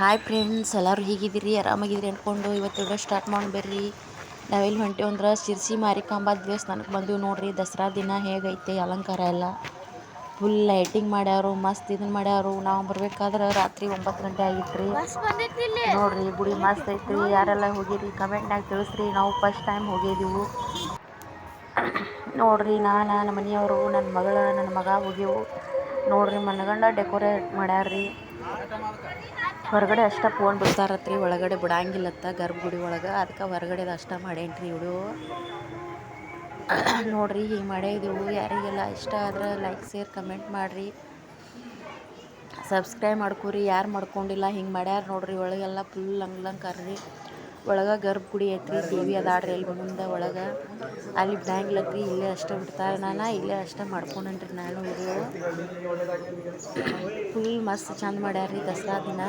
Hi friends, ಎಲ್ಲರೂ ಹೀಗಿದ್ದೀರಿ? ಆರಾಮಾಗಿದ್ದೀರಿ ಅಂದ್ಕೊಂಡು ಇವತ್ತು ವಿಡಿಯೋ ಸ್ಟಾರ್ಟ್ ಮಾಡಿ ಬರ್ರಿ. ನಾವೆಲ್ಲಿ ಹೊಂಟೇವು ಅಂದ್ರೆ ಶಿರ್ಸಿ ಮಾರಿಕಾಂಬ ದೇವಸ್ಥಾನಕ್ಕೆ ಬಂದೀವಿ ನೋಡ್ರಿ. ದಸರಾ ದಿನ ಹೇಗೈತೆ ಅಲಂಕಾರ ಎಲ್ಲ ಫುಲ್ ಲೈಟಿಂಗ್ ಮಾಡ್ಯಾರು, ಮಸ್ತ್ ಇದನ್ನು ಮಾಡ್ಯಾರು. ನಾವು ಬರ್ಬೇಕಾದ್ರೆ ರಾತ್ರಿ 9 ಗಂಟೆ ಆಗಿತ್ತು ರೀ. ನೋಡ್ರಿ ಗುಡಿ ಮಸ್ತ್ ಐತ್ರಿ. ಯಾರೆಲ್ಲ ಹೋಗಿರಿ ಕಮೆಂಟ್ನಾಗ ತಿಳಿಸ್ರಿ. ನಾವು ಫಸ್ಟ್ ಟೈಮ್ ಹೋಗಿದ್ದೀವಿ ನೋಡ್ರಿ. ನಮ್ಮ ಮನೆಯವರು, ನನ್ನ ಮಗಳು, ನನ್ನ ಮಗ ಹೋಗ್ಯವು ನೋಡ್ರಿ. ಮನಗಂಡ ಡೆಕೋರೇಟ್ ಮಾಡ್ಯಾರ್ರಿ. ಹೊರಗಡೆ ಅಷ್ಟ ಫೋನ್ ಬಿಡ್ತಾರತ್ರಿ, ಒಳಗಡೆ ಬಿಡಂಗಿಲ್ಲತ್ತ ಗರ್ಭಗುಡಿ ಒಳಗೆ. ಅದಕ್ಕೆ ಹೊರಗಡೆದು ಅಷ್ಟ ಮಾಡೇನ್ರಿ ಇವರು. ನೋಡ್ರಿ ಹೀಗೆ ಮಾಡಿದೆವು. ಯಾರಿಗೆಲ್ಲ ಇಷ್ಟ ಆದ್ರೆ ಲೈಕ್ ಶೇರ್ ಕಮೆಂಟ್ ಮಾಡಿರಿ, ಸಬ್ಸ್ಕ್ರೈಬ್ ಮಾಡ್ಕೊರಿ ಯಾರು ಮಾಡ್ಕೊಂಡಿಲ್ಲ. ಹಿಂಗೆ ಮಾಡ್ಯಾರ ನೋಡ್ರಿ. ಒಳಗೆಲ್ಲ ಫುಲ್ ಅಲಂಕಾರ ರೀ. ಒಳಗೆ ಗರ್ಭಗುಡಿ ಐತ್ರಿ, ದೇವಿ ಅದಾಳ್ರಿ ಅಲ್ಲಿ ಮುಂದೆ ಒಳಗೆ. ಅಲ್ಲಿ ಬಿಡಂಗಿಲ್ಲತ್ರಿ, ಇಲ್ಲೇ ಅಷ್ಟೇ ಬಿಡ್ತಾರೆ. ನಾನು ಇಲ್ಲೇ ಅಷ್ಟೇ ಮಾಡ್ಕೊಂಡೇನ್ರಿ ನಾನು ವಿಡಿಯೋ. ಫುಲ್ ಮಸ್ತ್ ಚಂದ ಮಾಡ್ಯಾರ್ರಿ ದಸರಾ ದಿನ.